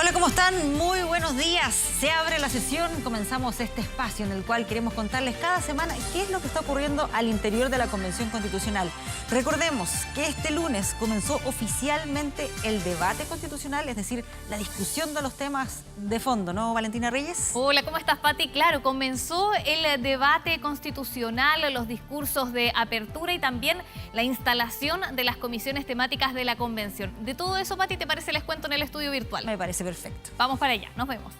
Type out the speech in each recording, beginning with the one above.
Hola, ¿cómo están? Muy buenos días. Se abre la sesión, comenzamos este espacio en el cual queremos contarles cada semana qué es lo que está ocurriendo al interior de la Convención Constitucional. Recordemos que este lunes comenzó oficialmente el debate constitucional, es decir, la discusión de los temas de fondo, ¿no, Valentina Reyes? Hola, ¿cómo estás, Pati? Claro, comenzó el debate constitucional, los discursos de apertura y también la instalación de las comisiones temáticas de la Convención. De todo eso, Pati, ¿te parece les cuento en el estudio virtual? Me parece perfecto. Vamos para allá, nos vemos.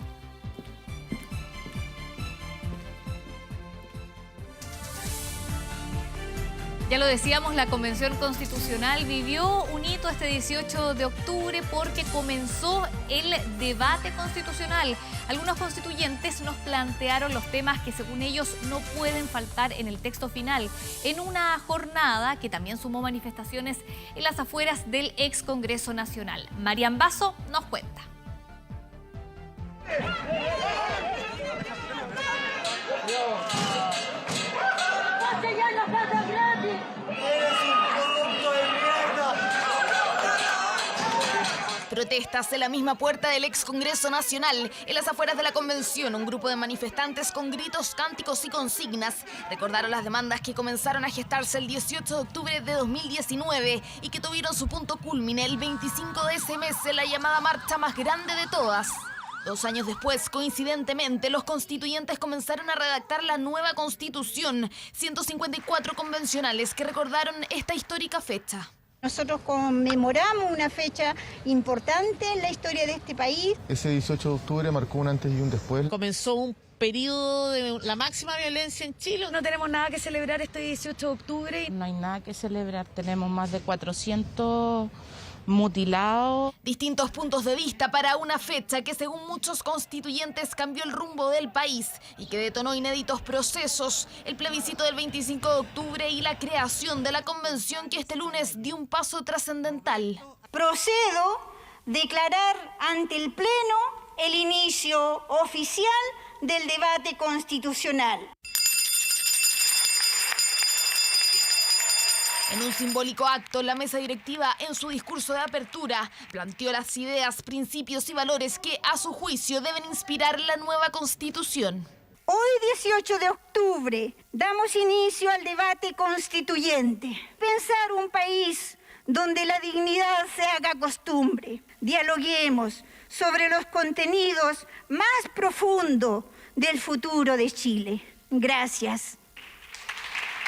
Ya lo decíamos, la Convención Constitucional vivió un hito este 18 de octubre porque comenzó el debate constitucional. Algunos constituyentes nos plantearon los temas que según ellos no pueden faltar en el texto final, en una jornada que también sumó manifestaciones en las afueras del ex Congreso Nacional. Marian Basso nos cuenta. Protestas en la misma puerta del ex Congreso Nacional. En las afueras de la Convención, un grupo de manifestantes con gritos, cánticos y consignas recordaron las demandas que comenzaron a gestarse el 18 de octubre de 2019 y que tuvieron su punto cúlmine el 25 de ese mes en la llamada marcha más grande de todas. 2 años después, coincidentemente, los constituyentes comenzaron a redactar la nueva Constitución. 154 convencionales que recordaron esta histórica fecha. Nosotros conmemoramos una fecha importante en la historia de este país. Ese 18 de octubre marcó un antes y un después. Comenzó un periodo de la máxima violencia en Chile. No tenemos nada que celebrar este 18 de octubre. No hay nada que celebrar, tenemos más de 400 mutilados. Distintos puntos de vista para una fecha que según muchos constituyentes cambió el rumbo del país y que detonó inéditos procesos, el plebiscito del 25 de octubre y la creación de la convención que este lunes dio un paso trascendental. Procedo a declarar ante el Pleno el inicio oficial del debate constitucional. En un simbólico acto, la mesa directiva, en su discurso de apertura, planteó las ideas, principios y valores que, a su juicio, deben inspirar la nueva Constitución. Hoy, 18 de octubre, damos inicio al debate constituyente. Pensar un país donde la dignidad se haga costumbre. Dialoguemos sobre los contenidos más profundos del futuro de Chile. Gracias.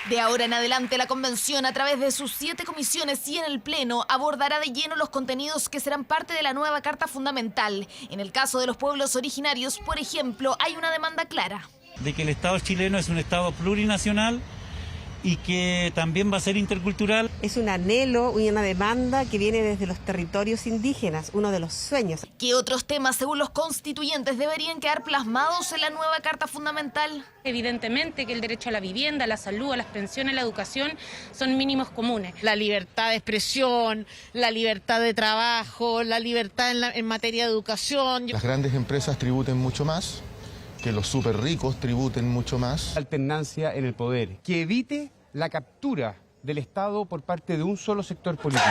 De ahora en adelante, la Convención, a través de sus 7 comisiones y en el Pleno, abordará de lleno los contenidos que serán parte de la nueva Carta Fundamental. En el caso de los pueblos originarios, por ejemplo, hay una demanda clara. De que el Estado chileno es un Estado plurinacional y que también va a ser intercultural. Es un anhelo y una demanda que viene desde los territorios indígenas, uno de los sueños. ¿Qué otros temas, según los constituyentes, deberían quedar plasmados en la nueva Carta Fundamental? Evidentemente que el derecho a la vivienda, a la salud, a las pensiones, a la educación son mínimos comunes. La libertad de expresión, la libertad de trabajo, la libertad en materia de educación. Las grandes empresas tributen mucho más, que los súper ricos tributen mucho más. Alternancia en el poder, que evite la captura del Estado por parte de un solo sector político.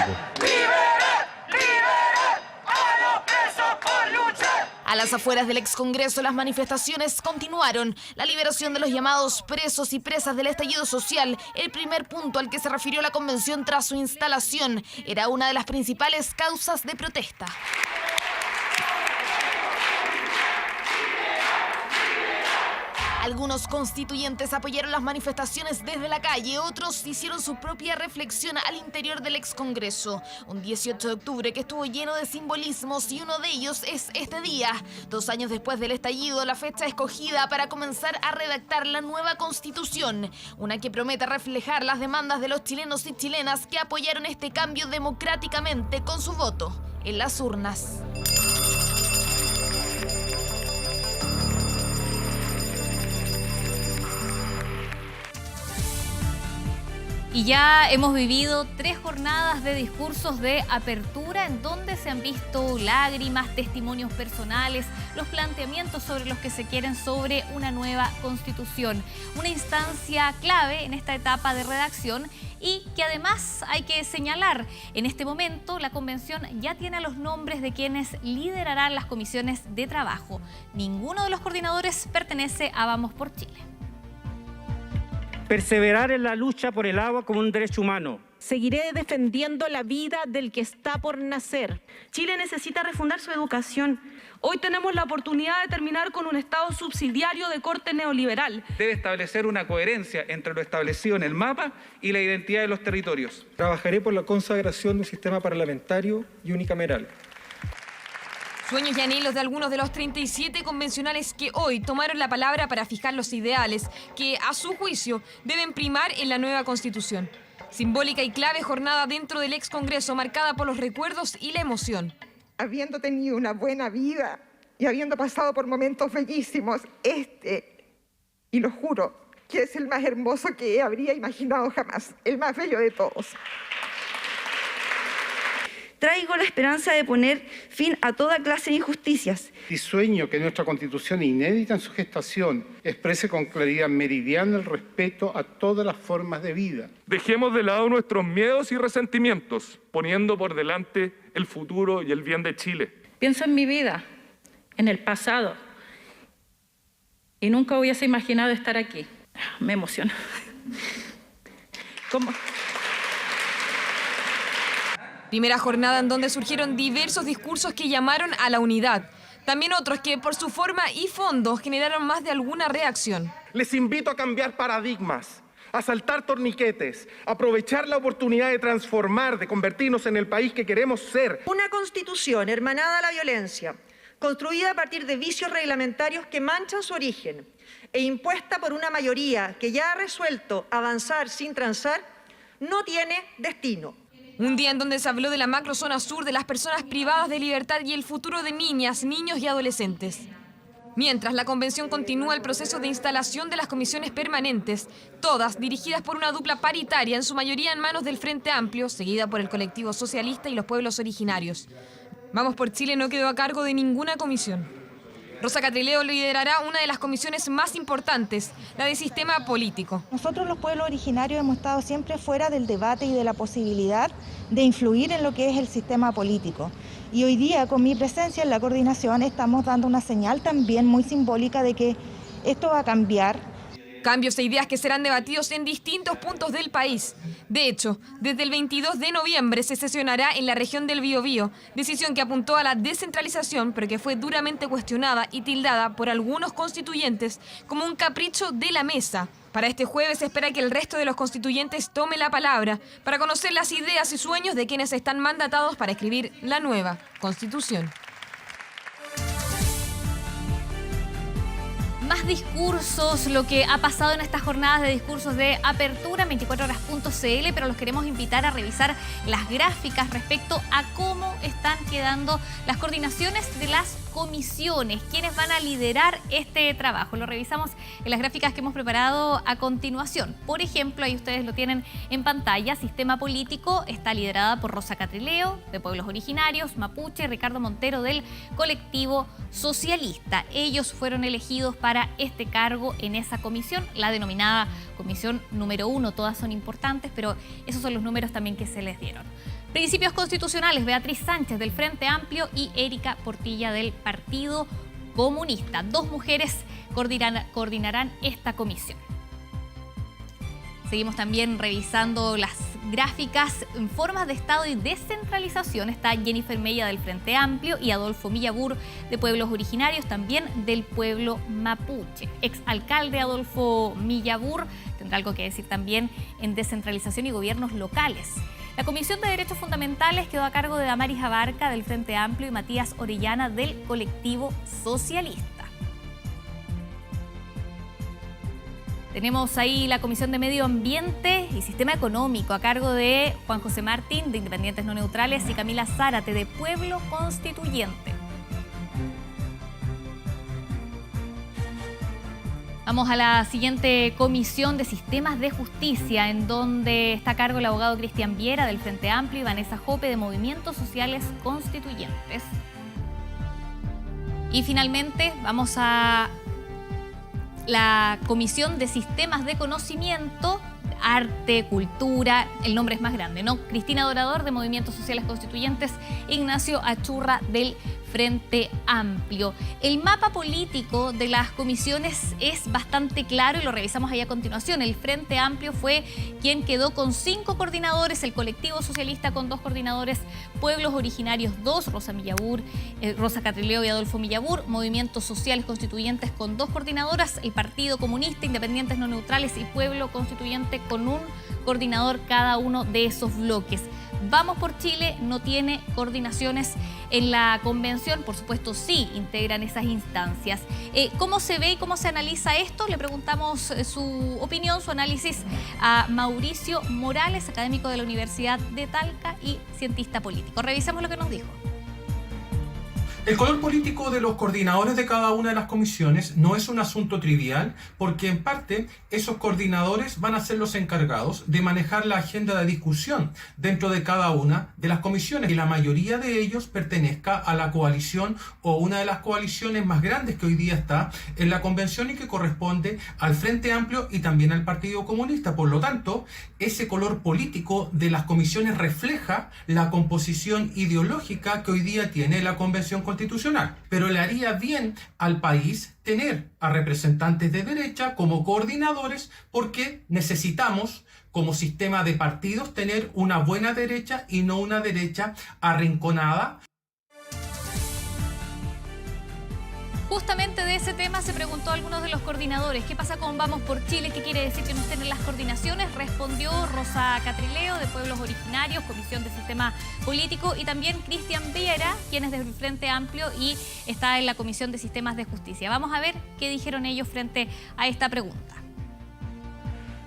A las afueras del ex Congreso, las manifestaciones continuaron. La liberación de los llamados presos y presas del estallido social, el primer punto al que se refirió la Convención tras su instalación, era una de las principales causas de protesta. Algunos constituyentes apoyaron las manifestaciones desde la calle, otros hicieron su propia reflexión al interior del ex Congreso. Un 18 de octubre que estuvo lleno de simbolismos y uno de ellos es este día. 2 años después del estallido, la fecha escogida para comenzar a redactar la nueva Constitución, una que promete reflejar las demandas de los chilenos y chilenas que apoyaron este cambio democráticamente con su voto en las urnas. Y ya hemos vivido 3 jornadas de discursos de apertura en donde se han visto lágrimas, testimonios personales, los planteamientos sobre los que se quieren sobre una nueva constitución. Una instancia clave en esta etapa de redacción y que además hay que señalar, en este momento la convención ya tiene los nombres de quienes liderarán las comisiones de trabajo. Ninguno de los coordinadores pertenece a Vamos por Chile. Perseverar en la lucha por el agua como un derecho humano. Seguiré defendiendo la vida del que está por nacer. Chile necesita refundar su educación. Hoy tenemos la oportunidad de terminar con un Estado subsidiario de corte neoliberal. Debe establecer una coherencia entre lo establecido en el mapa y la identidad de los territorios. Trabajaré por la consagración de un sistema parlamentario y unicameral. Sueños y anhelos de algunos de los 37 convencionales que hoy tomaron la palabra para fijar los ideales que, a su juicio, deben primar en la nueva Constitución. Simbólica y clave jornada dentro del ex Congreso marcada por los recuerdos y la emoción. Habiendo tenido una buena vida y habiendo pasado por momentos bellísimos, y lo juro, que es el más hermoso que habría imaginado jamás, el más bello de todos. Traigo la esperanza de poner fin a toda clase de injusticias. Y sueño que nuestra Constitución, inédita en su gestación, exprese con claridad meridiana el respeto a todas las formas de vida. Dejemos de lado nuestros miedos y resentimientos, poniendo por delante el futuro y el bien de Chile. Pienso en mi vida, en el pasado, y nunca hubiese imaginado estar aquí. Me emociona. ¿Cómo? Primera jornada en donde surgieron diversos discursos que llamaron a la unidad. También otros que, por su forma y fondo, generaron más de alguna reacción. Les invito a cambiar paradigmas, a saltar torniquetes, a aprovechar la oportunidad de transformar, de convertirnos en el país que queremos ser. Una constitución hermanada a la violencia, construida a partir de vicios reglamentarios que manchan su origen e impuesta por una mayoría que ya ha resuelto avanzar sin transar, no tiene destino. Un día en donde se habló de la macrozona sur, de las personas privadas de libertad y el futuro de niñas, niños y adolescentes. Mientras la convención continúa el proceso de instalación de las comisiones permanentes, todas dirigidas por una dupla paritaria, en su mayoría en manos del Frente Amplio, seguida por el colectivo socialista y los pueblos originarios. Vamos por Chile no quedó a cargo de ninguna comisión. Rosa Catrileo liderará una de las comisiones más importantes, la de sistema político. Nosotros los pueblos originarios hemos estado siempre fuera del debate y de la posibilidad de influir en lo que es el sistema político. Y hoy día, con mi presencia en la coordinación, estamos dando una señal también muy simbólica de que esto va a cambiar. Cambios e ideas que serán debatidos en distintos puntos del país. De hecho, desde el 22 de noviembre se sesionará en la región del Biobío, decisión que apuntó a la descentralización, pero que fue duramente cuestionada y tildada por algunos constituyentes como un capricho de la mesa. Para este jueves se espera que el resto de los constituyentes tome la palabra para conocer las ideas y sueños de quienes están mandatados para escribir la nueva Constitución. Más discursos, lo que ha pasado en estas jornadas de discursos de apertura, 24horas.cl, pero los queremos invitar a revisar las gráficas respecto a cómo están quedando las coordinaciones de las comisiones, quiénes van a liderar este trabajo. Lo revisamos en las gráficas que hemos preparado a continuación. Por ejemplo, ahí ustedes lo tienen en pantalla, Sistema Político está liderada por Rosa Catrileo, de Pueblos Originarios, Mapuche, y Ricardo Montero, del colectivo socialista. Ellos fueron elegidos para este cargo en esa comisión, la denominada comisión número 1. Todas son importantes, pero esos son los números también que se les dieron. Principios constitucionales, Beatriz Sánchez del Frente Amplio y Erika Portilla del Partido Comunista. 2 mujeres coordinarán esta comisión. Seguimos también revisando las gráficas en formas de Estado y descentralización. Está Jennifer Mella del Frente Amplio y Adolfo Millabur de Pueblos Originarios, también del pueblo mapuche. Exalcalde Adolfo Millabur tendrá algo que decir también en descentralización y gobiernos locales. La Comisión de Derechos Fundamentales quedó a cargo de Damaris Abarca del Frente Amplio y Matías Orellana del colectivo socialista. Tenemos ahí la Comisión de Medio Ambiente y Sistema Económico a cargo de Juan José Martín de Independientes No Neutrales y Camila Zárate de Pueblo Constituyente. Vamos a la siguiente comisión de sistemas de justicia, en donde está a cargo el abogado Cristian Viera del Frente Amplio y Vanessa Jope de Movimientos Sociales Constituyentes. Y finalmente vamos a la comisión de sistemas de conocimiento, arte, cultura, el nombre es más grande, ¿no? Cristina Dorador de Movimientos Sociales Constituyentes, Ignacio Achurra del Frente Amplio. El mapa político de las comisiones es bastante claro y lo revisamos ahí a continuación. El Frente Amplio fue quien quedó con 5 coordinadores, el Colectivo Socialista con 2 coordinadores, Pueblos Originarios 2, Rosa Catrileo y Adolfo Millabur, Movimientos Sociales Constituyentes con 2 coordinadoras, el Partido Comunista, Independientes No Neutrales y Pueblo Constituyente con un coordinador cada uno de esos bloques. Vamos por Chile no tiene coordinaciones en la convención, por supuesto sí integran esas instancias. ¿Cómo se ve y cómo se analiza esto? Le preguntamos su opinión, su análisis a Mauricio Morales, académico de la Universidad de Talca y cientista político. Revisemos lo que nos dijo. El color político de los coordinadores de cada una de las comisiones no es un asunto trivial, porque en parte esos coordinadores van a ser los encargados de manejar la agenda de discusión dentro de cada una de las comisiones, y la mayoría de ellos pertenezca a la coalición o una de las coaliciones más grandes que hoy día está en la convención y que corresponde al Frente Amplio y también al Partido Comunista. Por lo tanto, ese color político de las comisiones refleja la composición ideológica que hoy día tiene la convención constitucional, pero le haría bien al país tener a representantes de derecha como coordinadores, porque necesitamos como sistema de partidos tener una buena derecha y no una derecha arrinconada. Justamente de ese tema se preguntó a algunos de los coordinadores. ¿Qué pasa con Vamos por Chile? ¿Qué quiere decir que no estén en las coordinaciones? Respondió Rosa Catrileo, de Pueblos Originarios, Comisión de Sistema Político, y también Cristian Viera, quien es del Frente Amplio y está en la Comisión de Sistemas de Justicia. Vamos a ver qué dijeron ellos frente a esta pregunta.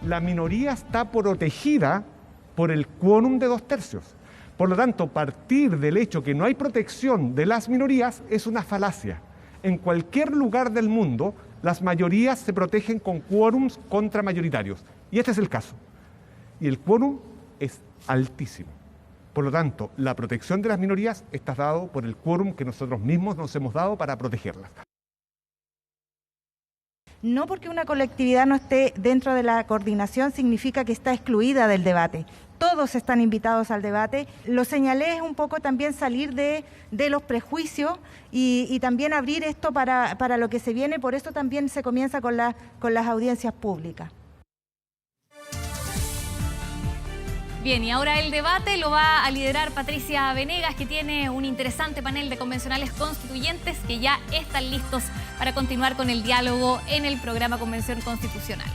La minoría está protegida por el quórum de 2/3. Por lo tanto, partir del hecho que no hay protección de las minorías es una falacia. En cualquier lugar del mundo, las mayorías se protegen con quórums contramayoritarios. Y este es el caso. Y el quórum es altísimo. Por lo tanto, la protección de las minorías está dado por el quórum que nosotros mismos nos hemos dado para protegerlas. No porque una colectividad no esté dentro de la coordinación significa que está excluida del debate. Todos están invitados al debate. Lo señalé, es un poco también salir de los prejuicios y también abrir esto para lo que se viene. Por eso también se comienza con las audiencias públicas. Bien, y ahora el debate lo va a liderar Patricia Venegas, que tiene un interesante panel de convencionales constituyentes que ya están listos para continuar con el diálogo en el programa Convención Constitucional.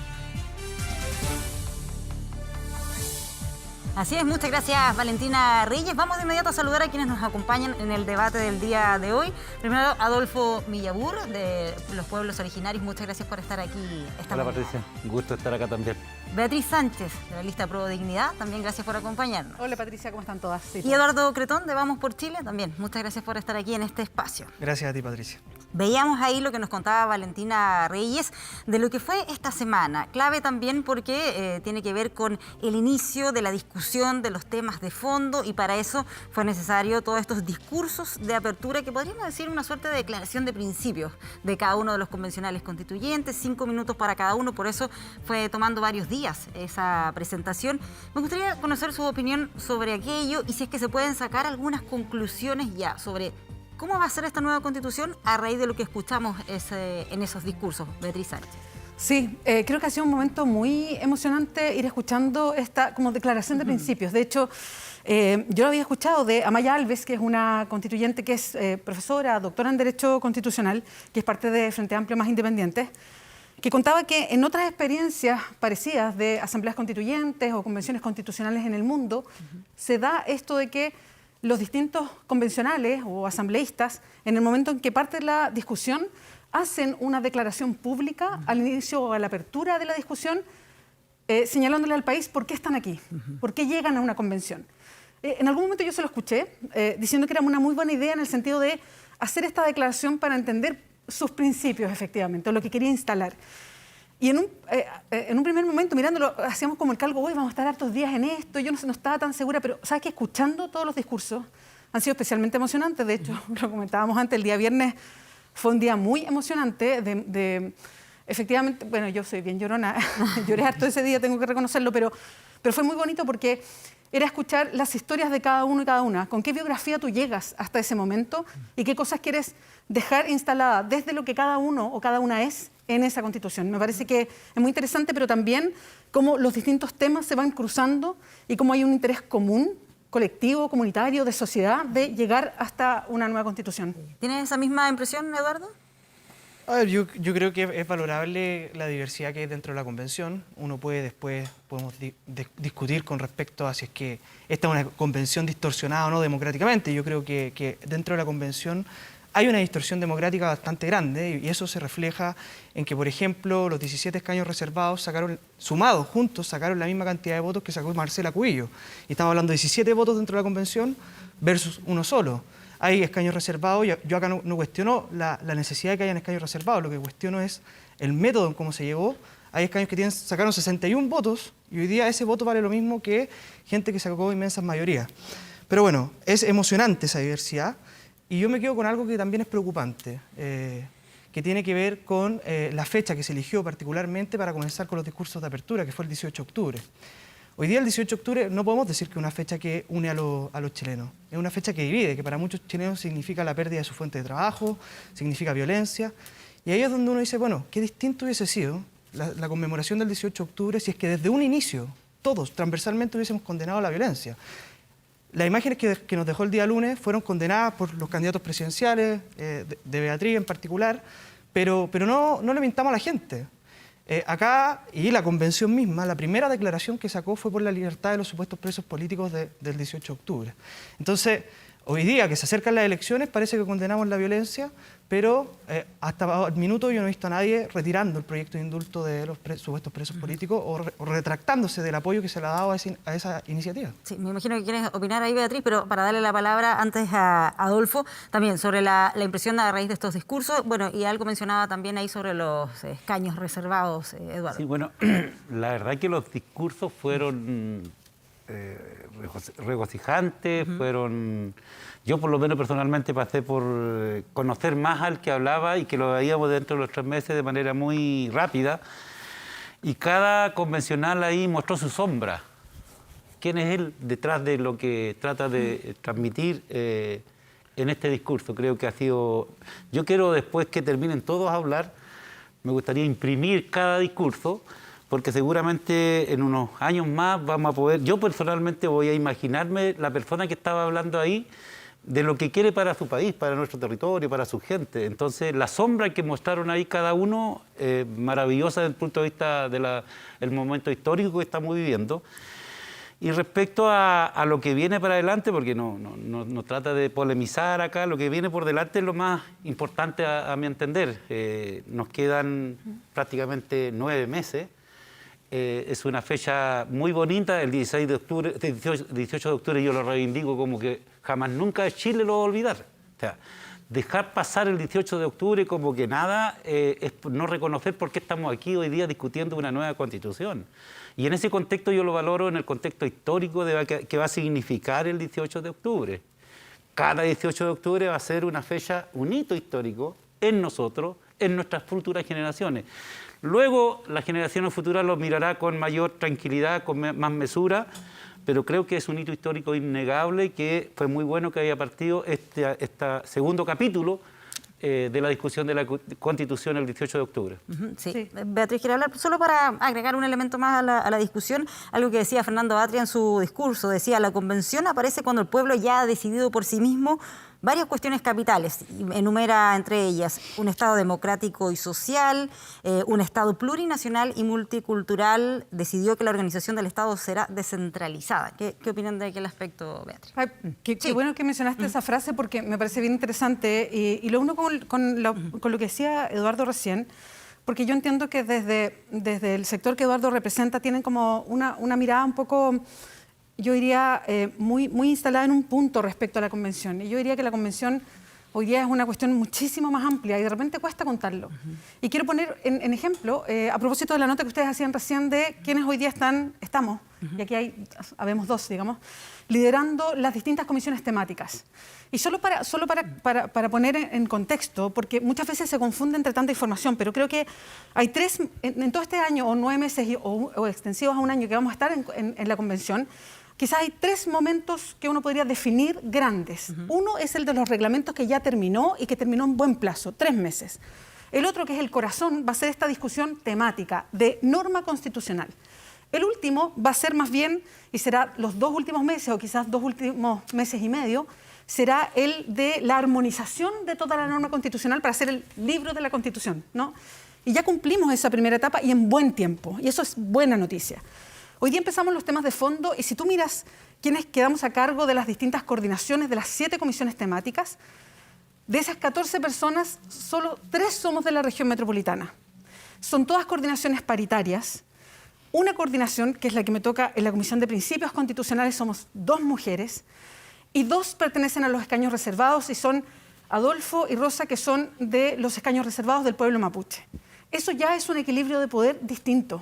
Así es, muchas gracias Valentina Reyes. Vamos de inmediato a saludar a quienes nos acompañan en el debate del día de hoy. Primero, Adolfo Millabur, de los Pueblos Originarios. Muchas gracias por estar aquí esta mañana. Hola Patricia, un gusto estar acá también. Beatriz Sánchez, de la lista Pro Dignidad, también gracias por acompañarnos. Hola Patricia, ¿cómo están todas? Sí, y Eduardo Cretón, de Vamos por Chile, también. Muchas gracias por estar aquí en este espacio. Gracias a ti, Patricia. Veíamos ahí lo que nos contaba Valentina Reyes de lo que fue esta semana. Clave también porque tiene que ver con el inicio de la discusión de los temas de fondo, y para eso fue necesario todos estos discursos de apertura que podríamos decir una suerte de declaración de principios de cada uno de los convencionales constituyentes, 5 minutos para cada uno, por eso fue tomando varios días esa presentación. Me gustaría conocer su opinión sobre aquello y si es que se pueden sacar algunas conclusiones ya sobre ¿cómo va a ser esta nueva constitución a raíz de lo que escuchamos en esos discursos? Beatriz Sánchez. Sí, creo que ha sido un momento muy emocionante ir escuchando esta como declaración de principios. De hecho, yo lo había escuchado de Amaya Alves, que es una constituyente que es profesora, doctora en Derecho Constitucional, que es parte de Frente Amplio Más Independientes, que contaba que en otras experiencias parecidas de asambleas constituyentes o convenciones constitucionales en el mundo, se da esto de que los distintos convencionales o asambleístas, en el momento en que parte la discusión, hacen una declaración pública al inicio o a la apertura de la discusión, señalándole al país por qué están aquí, por qué llegan a una convención. En algún momento yo se lo escuché, diciendo que era una muy buena idea en el sentido de hacer esta declaración para entender sus principios, efectivamente, o lo que quería instalar. Y en un primer momento, mirándolo, hacíamos como el cálculo, hoy vamos a estar hartos días en esto, yo no estaba tan segura, pero ¿sabes qué? Escuchando todos los discursos, han sido especialmente emocionantes. De hecho, lo comentábamos antes, el día viernes fue un día muy emocionante efectivamente, bueno, yo soy bien llorona, lloré harto ese día, tengo que reconocerlo, pero fue muy bonito porque era escuchar las historias de cada uno y cada una, con qué biografía tú llegas hasta ese momento y qué cosas quieres dejar instalada desde lo que cada uno o cada una es en esa Constitución. Me parece que es muy interesante, pero también cómo los distintos temas se van cruzando y cómo hay un interés común, colectivo, comunitario, de sociedad, de llegar hasta una nueva Constitución. ¿Tienes esa misma impresión, Eduardo? A ver, yo creo que es valorable la diversidad que hay dentro de la Convención. Uno puede después, podemos discutir con respecto a si es que esta es una convención distorsionada o no democráticamente. Yo creo que dentro de la Convención hay una distorsión democrática bastante grande y eso se refleja en que, por ejemplo, los 17 escaños reservados sumados juntos, sacaron la misma cantidad de votos que sacó Marcela Cubillo. Y estamos hablando de 17 votos dentro de la Convención versus uno solo. Hay escaños reservados, yo acá no cuestiono la necesidad de que hayan escaños reservados, lo que cuestiono es el método en cómo se llegó. Hay escaños que sacaron 61 votos y hoy día ese voto vale lo mismo que gente que sacó inmensas mayorías. Pero bueno, es emocionante esa diversidad y yo me quedo con algo que también es preocupante, que tiene que ver con la fecha que se eligió particularmente para comenzar con los discursos de apertura, que fue el 18 de octubre. Hoy día, el 18 de octubre, no podemos decir que es una fecha que une a los chilenos. Es una fecha que divide, que para muchos chilenos significa la pérdida de su fuente de trabajo, significa violencia. Y ahí es donde uno dice, bueno, qué distinto hubiese sido la conmemoración del 18 de octubre si es que desde un inicio, todos, transversalmente, hubiésemos condenado la violencia. Las imágenes que nos dejó el día lunes fueron condenadas por los candidatos presidenciales, de Beatriz en particular, pero no le mintamos a la gente. Acá, y la Convención misma, la primera declaración que sacó fue por la libertad de los supuestos presos políticos del 18 de octubre. Entonces, hoy día que se acercan las elecciones, parece que condenamos la violencia, pero hasta el minuto yo no he visto a nadie retirando el proyecto de indulto de los supuestos presos políticos o retractándose del apoyo que se le ha dado a esa iniciativa. Sí, me imagino que quieres opinar ahí, Beatriz, pero para darle la palabra antes a Adolfo, también sobre la impresión a raíz de estos discursos, bueno, y algo mencionaba también ahí sobre los escaños reservados, Eduardo. Sí, bueno, la verdad que los discursos fueron regocijantes, fueron... Yo por lo menos personalmente pasé por conocer más al que hablaba y que lo veíamos dentro de los 3 meses de manera muy rápida. Y cada convencional ahí mostró su sombra. ¿Quién es él detrás de lo que trata de transmitir en este discurso? Creo que ha sido... Yo quiero, después que terminen todos a hablar, me gustaría imprimir cada discurso, porque seguramente en unos años más vamos a poder... Yo personalmente voy a imaginarme la persona que estaba hablando ahí, de lo que quiere para su país, para nuestro territorio, para su gente. Entonces, la sombra que mostraron ahí cada uno, maravillosa desde el punto de vista del momento histórico que estamos viviendo. Y respecto a lo que viene para adelante, porque no trata de polemizar acá, lo que viene por delante es lo más importante a mi entender. Nos quedan prácticamente 9 meses. Es una fecha muy bonita, el 16 de octubre, 18 de octubre yo lo reivindico como que jamás nunca Chile lo va a olvidar. O sea, dejar pasar el 18 de octubre como que nada es no reconocer por qué estamos aquí hoy día discutiendo una nueva Constitución. Y en ese contexto yo lo valoro en el contexto histórico de que va a significar el 18 de octubre. Cada 18 de octubre va a ser una fecha, un hito histórico en nosotros, en nuestras futuras generaciones. Luego, la generación futura lo mirará con mayor tranquilidad, con más mesura, pero creo que es un hito histórico innegable que fue muy bueno que haya partido este segundo capítulo de la discusión de la Constitución el 18 de octubre. Sí. Beatriz, quiere hablar solo para agregar un elemento más a la discusión, algo que decía Fernando Atria en su discurso. Decía, la Convención aparece cuando el pueblo ya ha decidido por sí mismo varias cuestiones capitales. Enumera entre ellas un Estado democrático y social, un Estado plurinacional y multicultural. Decidió que la organización del Estado será descentralizada. ¿Qué opinan de aquel aspecto, Beatriz? Qué bueno que mencionaste esa frase porque me parece bien interesante. Y lo uno con lo que decía Eduardo recién, porque yo entiendo que desde el sector que Eduardo representa tienen como una mirada un poco... Yo diría muy instalada en un punto respecto a la Convención. Y yo diría que la Convención Hoy día es una cuestión muchísimo más amplia y de repente cuesta contarlo. Y quiero poner en ejemplo, a propósito de la nota que ustedes hacían recién de quienes hoy día estamos, y aquí habemos dos, digamos, liderando las distintas comisiones temáticas. Y solo para poner en contexto, porque muchas veces se confunde entre tanta información, pero creo que hay tres, en todo este año, o 9 meses o extensivos a un año que vamos a estar en la convención, quizás hay 3 momentos que uno podría definir grandes. Uno es el de los reglamentos que ya terminó y que terminó en buen plazo, 3 meses. El otro, que es el corazón, va a ser esta discusión temática de norma constitucional. El último va a ser más bien, y será los 2 últimos meses o quizás 2 últimos meses y medio, será el de la armonización de toda la norma constitucional para hacer el libro de la Constitución, ¿no? Y ya cumplimos esa primera etapa y en buen tiempo, y eso es buena noticia. Hoy día empezamos los temas de fondo y si tú miras quiénes quedamos a cargo de las distintas coordinaciones de las 7 comisiones temáticas, de esas 14 personas, solo 3 somos de la región metropolitana. Son todas coordinaciones paritarias. Una coordinación, que es la que me toca en la Comisión de Principios Constitucionales, somos 2 mujeres y 2 pertenecen a los escaños reservados y son Adolfo y Rosa, que son de los escaños reservados del pueblo mapuche. Eso ya es un equilibrio de poder distinto.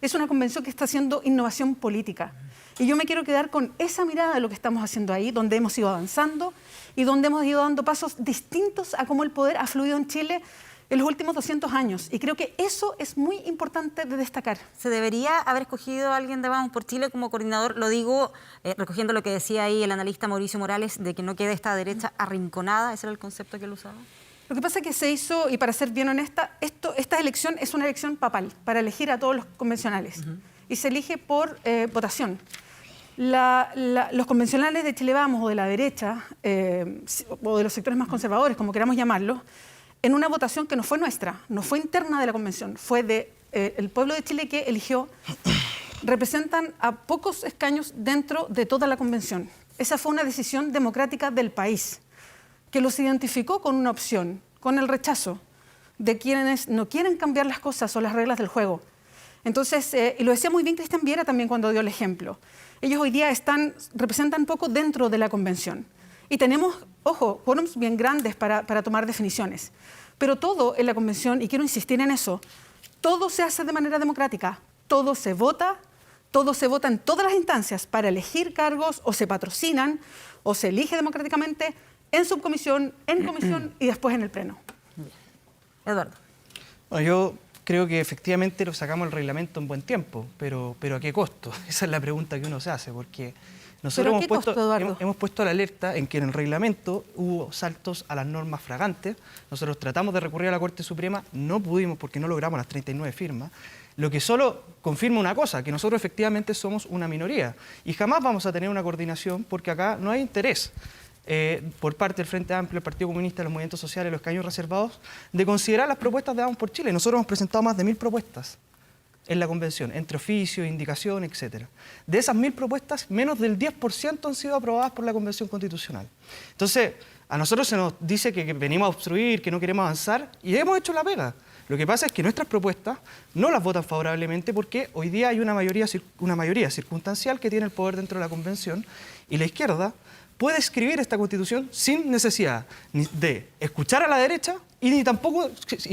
Es una convención que está haciendo innovación política. Y yo me quiero quedar con esa mirada de lo que estamos haciendo ahí, donde hemos ido avanzando y donde hemos ido dando pasos distintos a cómo el poder ha fluido en Chile en los últimos 200 años. Y creo que eso es muy importante de destacar. ¿Se debería haber escogido a alguien de Vamos por Chile como coordinador? Lo digo recogiendo lo que decía ahí el analista Mauricio Morales, de que no quede esta derecha arrinconada. ¿Ese era el concepto que él usaba? Lo que pasa es que se hizo, y para ser bien honesta, esta elección es una elección papal, para elegir a todos los convencionales. Y se elige por votación. Los convencionales de Chile Vamos, o de la derecha, o de los sectores más conservadores, como queramos llamarlos, en una votación que no fue nuestra, no fue interna de la convención, fue del pueblo de Chile que eligió, representan a pocos escaños dentro de toda la convención. Esa fue una decisión democrática del país, que los identificó con una opción, con el rechazo de quienes no quieren cambiar las cosas o las reglas del juego. Entonces, y lo decía muy bien Cristian Viera también cuando dio el ejemplo, ellos hoy día representan poco dentro de la convención. Y tenemos, ojo, quórums bien grandes para tomar definiciones. Pero todo en la convención, y quiero insistir en eso, todo se hace de manera democrática, todo se vota en todas las instancias para elegir cargos, o se patrocinan, o se elige democráticamente, en subcomisión, en comisión y después en el pleno. Eduardo. Bueno, yo creo que efectivamente lo sacamos el reglamento en buen tiempo, pero ¿a qué costo? Esa es la pregunta que uno se hace, porque nosotros hemos puesto la alerta en que en el reglamento hubo saltos a las normas fragantes. Nosotros tratamos de recurrir a la Corte Suprema, no pudimos porque no logramos las 39 firmas, lo que solo confirma una cosa, que nosotros efectivamente somos una minoría y jamás vamos a tener una coordinación porque acá no hay interés por parte del Frente Amplio, el Partido Comunista, los movimientos sociales, los escaños reservados, de considerar las propuestas de Vamos por Chile. Nosotros hemos presentado más de 1000 propuestas en la convención, entre oficios, indicaciones, etc. De esas 1000 propuestas, menos del 10% han sido aprobadas por la Convención Constitucional. Entonces, a nosotros se nos dice que venimos a obstruir, que no queremos avanzar, y hemos hecho la pega. Lo que pasa es que nuestras propuestas no las votan favorablemente porque hoy día hay una mayoría circunstancial que tiene el poder dentro de la Convención, y la izquierda puede escribir esta Constitución sin necesidad de escuchar a la derecha y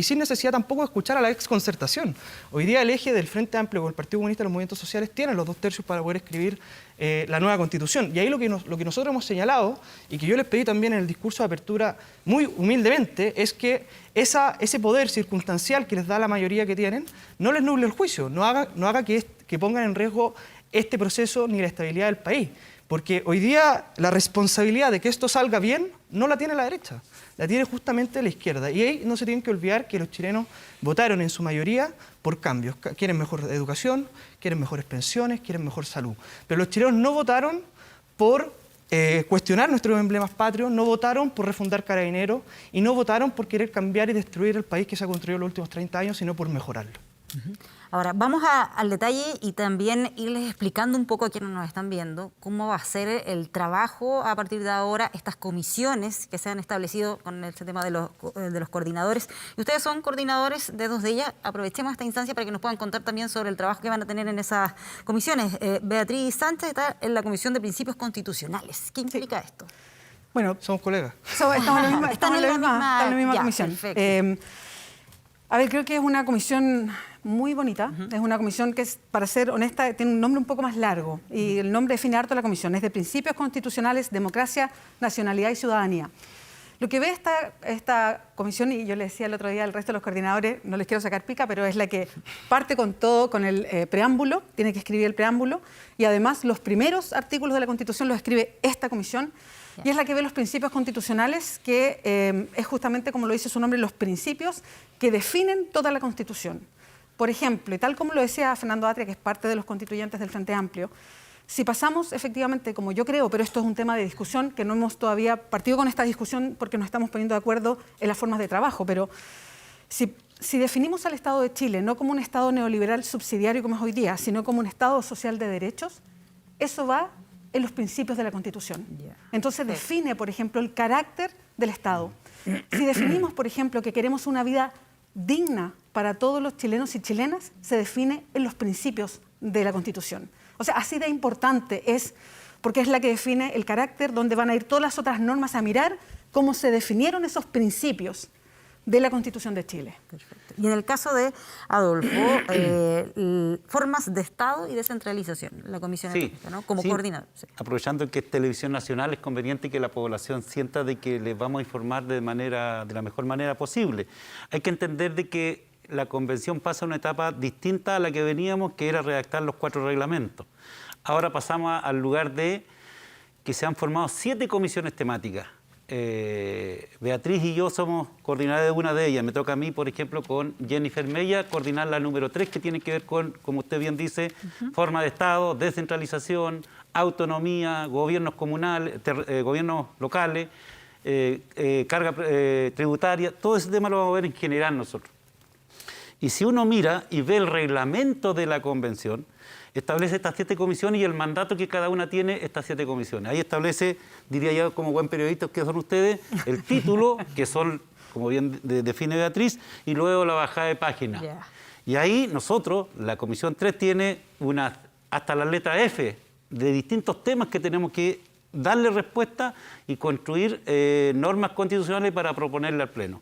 sin necesidad tampoco de escuchar a la exconcertación. Hoy día el eje del Frente Amplio con el Partido Comunista y los movimientos sociales tiene los 2/3 para poder escribir la nueva Constitución. Y ahí lo que nosotros hemos señalado, y que yo les pedí también en el discurso de apertura muy humildemente, es que ese poder circunstancial que les da la mayoría que tienen no les nuble el juicio, no haga que pongan en riesgo este proceso ni la estabilidad del país. Porque hoy día la responsabilidad de que esto salga bien no la tiene la derecha, la tiene justamente la izquierda. Y ahí no se tienen que olvidar que los chilenos votaron en su mayoría por cambios. Quieren mejor educación, quieren mejores pensiones, quieren mejor salud. Pero los chilenos no votaron por cuestionar nuestros emblemas patrios, no votaron por refundar Carabineros y no votaron por querer cambiar y destruir el país que se ha construido en los últimos 30 años, sino por mejorarlo. Ahora, vamos al detalle y también irles explicando un poco a quienes nos están viendo cómo va a ser el trabajo a partir de ahora, estas comisiones que se han establecido con este tema de los coordinadores. Y ustedes son coordinadores de 2 de ellas. Aprovechemos esta instancia para que nos puedan contar también sobre el trabajo que van a tener en esas comisiones. Beatriz Sánchez está en la Comisión de Principios Constitucionales. ¿Qué implica esto? Bueno, somos colegas. Estamos en la misma comisión. A ver, creo que es una comisión muy bonita. Es una comisión que, para ser honesta, tiene un nombre un poco más largo. Y el nombre define harto la comisión. Es de Principios Constitucionales, Democracia, Nacionalidad y Ciudadanía. Lo que ve esta comisión, y yo le decía el otro día al resto de los coordinadores, no les quiero sacar pica, pero es la que parte con todo, con el preámbulo, tiene que escribir el preámbulo, y además los primeros artículos de la Constitución los escribe esta comisión, y es la que ve los principios constitucionales, que es justamente, como lo dice su nombre, los principios que definen toda la Constitución. Por ejemplo, y tal como lo decía Fernando Atria, que es parte de los constituyentes del Frente Amplio, si pasamos efectivamente, como yo creo, pero esto es un tema de discusión, que no hemos todavía partido con esta discusión porque nos estamos poniendo de acuerdo en las formas de trabajo, pero si definimos al Estado de Chile no como un Estado neoliberal subsidiario como es hoy día, sino como un Estado social de derechos, eso va en los principios de la Constitución. Entonces define, por ejemplo, el carácter del Estado. Si definimos, por ejemplo, que queremos una vida digna para todos los chilenos y chilenas, se define en los principios de la Constitución. O sea, así de importante es, porque es la que define el carácter, donde van a ir todas las otras normas a mirar cómo se definieron esos principios de la Constitución de Chile. Perfecto. Y en el caso de Adolfo, formas de Estado y descentralización, la comisión ¿no? Como coordinador. Sí. Aprovechando que es televisión nacional, es conveniente que la población sienta de que les vamos a informar de la mejor manera posible. Hay que entender de que la convención pasa a una etapa distinta a la que veníamos, que era redactar los 4 reglamentos. Ahora pasamos al lugar de que se han formado 7 comisiones temáticas. Beatriz y yo somos coordinadores de una de ellas. Me toca a mí, por ejemplo, con Jennifer Mella, coordinar la número 3, que tiene que ver con, como usted bien dice, forma de Estado, descentralización, autonomía, gobiernos comunales, gobiernos locales, carga tributaria. Todo ese tema lo vamos a ver en general nosotros. Y si uno mira y ve el reglamento de la convención, establece estas 7 comisiones y el mandato que cada una tiene estas 7 comisiones. Ahí establece, diría yo como buen periodista que son ustedes, el título, que son, como bien define Beatriz, y luego la bajada de página. Y ahí nosotros, la comisión 3 tiene hasta la letra F de distintos temas que tenemos que darle respuesta y construir normas constitucionales para proponerle al Pleno.